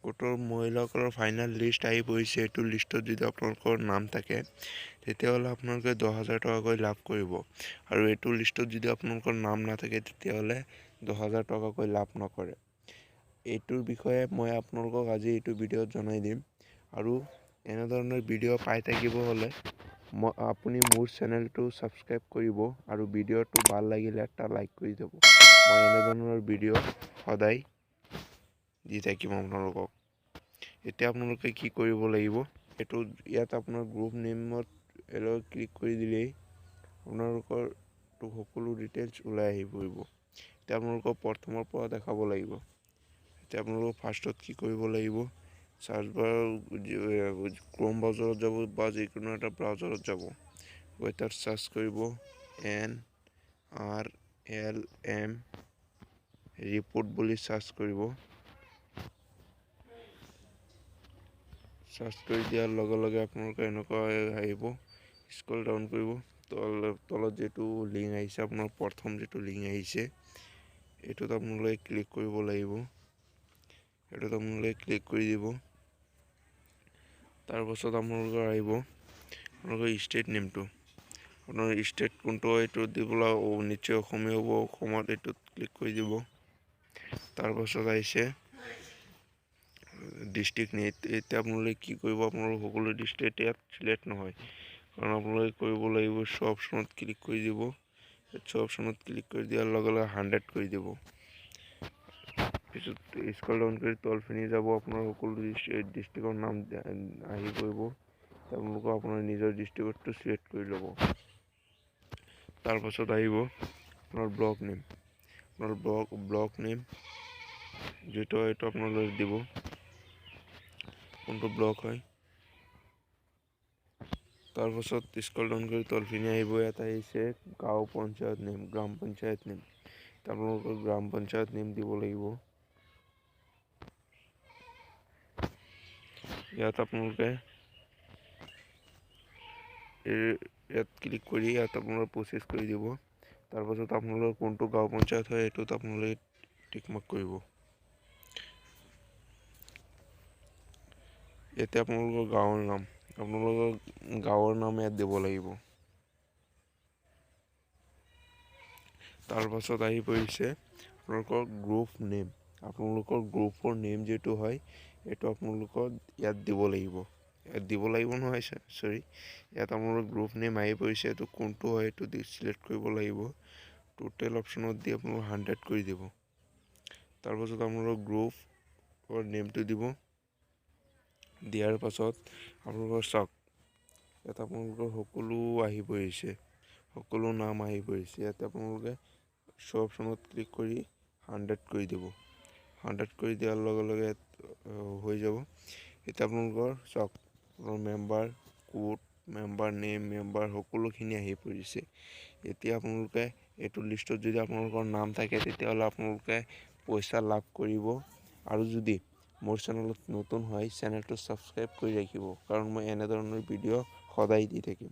কোটৰ মহিলাসকলৰ final list আহি পৰিছে। এইটো লিষ্টত যদি আপোনালোকৰ নাম থাকে তেতিয়াহ'লে আপোনালোকে 10,000 টকাকৈ লাভ কৰিব, আৰু এইটো লিষ্টত যদি আপোনালোকৰ নাম নাথাকে তেতিয়াহ'লে 10,000 টকাকৈ লাভ নকৰে। এইটোৰ বিষয়ে মই আপোনালোকক আজি এইটো ভিডিঅ'ত জনাই দিম, আৰু এনেধৰণৰ ভিডিঅ' পাই থাকিব হ'লে আপুনি মোৰ চেনেলটো ছাবস্ক্ৰাইব কৰিব, আৰু ভিডিঅ'টো ভাল লাগিলে এটা লাইক কৰি দিব। মই এনেধৰণৰ ভিডিঅ' সদায় দি থাকিম আপোনালোকক। এতিয়া আপোনালোকে কি কৰিব লাগিব, ইয়াত আপোনাৰ গ্ৰুপ নেমত ক্লিক কৰি দিলেই আপোনালোকৰ সকলো ডিটেইলছ ওলাই আহি পৰিব। এতিয়া আপোনালোকক প্ৰথমৰ পৰা দেখাব লাগিব। এতিয়া আপোনালোকক ফাৰ্ষ্টত কি কৰিব লাগিব, চাৰ্চ বাৰ ক্ৰম ব্ৰাউজাৰত যাব বা যিকোনো এটা ব্ৰাউজাৰত যাব, গৈ তাত চাৰ্চ কৰিব NRLM ৰিপৰ্ট বুলি চাৰ্চ কৰিব। চাৰ্চ কৰি দিয়াৰ লগে লগে আপোনালোকে এনেকুৱা আহিব, স্ক্ৰল ডাউন কৰিব। তলত যিটো লিংক আহিছে, আপোনাৰ প্ৰথম যিটো লিংক আহিছে এইটোত আপোনালোকে ক্লিক কৰিব লাগিব। এইটোত আপোনালোকে ক্লিক কৰি দিব। তাৰপাছত আপোনালোকৰ আহিব আপোনালোকৰ ষ্টেট নেমটো, আপোনাৰ ষ্টেট কোনটো হয় এইটো দিবলৈ নিশ্চয় অসমীয়া হ'ব। অসমত এইটোত ক্লিক কৰি দিব। তাৰপাছত আহিছে ডিষ্ট্ৰিক্ট নেট। এতিয়া আপোনালোকে কি কৰিব, আপোনালোকৰ সকলো ডিষ্ট্ৰিক্ট ইয়াত চিলেক্ট নহয়, কাৰণ আপোনালোকে কৰিব লাগিব শ্ব' অপশ্যনত ক্লিক কৰি দিব। শ্ব' অপশ্যনত ক্লিক কৰি দিয়াৰ লগে লগে 100 কৰি দিব। পিছত স্ক্ৰল ডাউন কৰি তলপিনে যাব, আপোনাৰ সকলো ডিষ্ট্ৰিক্টৰ নাম আহি পৰিব। আপোনালোকে আপোনাৰ নিজৰ ডিষ্ট্ৰিক্টটো চিলেক্ট কৰি ল'ব। তাৰপাছত আহিব আপোনাৰ ব্লক নেম। আপোনাৰ ব্লক নেম যিটো হয় এইটো আপোনালোকে দিব, কোনটো ব্লক হয়। তাৰপাছত স্ক্ৰল ডাউন কৰি তলপিনে আহিব, ইয়াত আহিছে গাঁও পঞ্চায়ত নেম, গ্ৰাম পঞ্চায়ত নেম। আপোনালোকৰ গ্ৰাম পঞ্চায়ত নেম দিব লাগিব। ইয়াত আপোনালোকে ইয়াত ক্লিক কৰি ইয়াত আপোনালোকে প্ৰচেছ কৰি দিব। তাৰপাছত আপোনালোকৰ কোনটো গাঁও পঞ্চায়ত হয় এইটোত আপোনালোকে টিক মাৰ্ক কৰিব। এতিয়া আপোনালোকৰ গাঁৱৰ নাম ইয়াত দিব লাগিব। তাৰপাছত আহি পৰিছে আপোনালোকৰ গ্ৰুপ নেম। আপোনালোকৰ গ্ৰুপৰ নেম যিটো হয় এইটো আপোনালোকৰ ইয়াত দিব লাগিব। ইয়াত আপোনালোকৰ গ্ৰুপ নেম আহি পৰিছে, এইটো কোনটো হয় এইটো চিলেক্ট কৰিব লাগিব। টোটেল অপশ্যনত দি আপোনালোকে 100 কৰি দিব। তাৰপাছত আপোনালোকৰ গ্ৰুপৰ নেমটো দিব। দিয়াৰ পাছত আপোনালোকৰ চাওক, ইয়াত আপোনালোকৰ সকলো আহি পৰিছে, সকলো নাম আহি পৰিছে। ইয়াতে আপোনালোকে শ্ব' অপশ্যনত ক্লিক কৰি 100 কৰি দিব। 100 কৰি দিয়াৰ লগে লগে হৈ যাব। এতিয়া আপোনালোকৰ চাওক, member code, member name, member সকলোখিনি আহি পৰিছে। এতিয়া আপোনালোকে এইটো লিষ্টত যদি আপোনালোকৰ নাম থাকে তেতিয়াহ'লে আপোনালোকে পইচা লাভ কৰিব। আৰু যদি মোৰ চেনেলত নতুন হয় চেনেলটো ছাবস্ক্ৰাইব কৰি ৰাখিব, কাৰণ মই এনেধৰণৰ ভিডিঅ' সদায় দি থাকিম।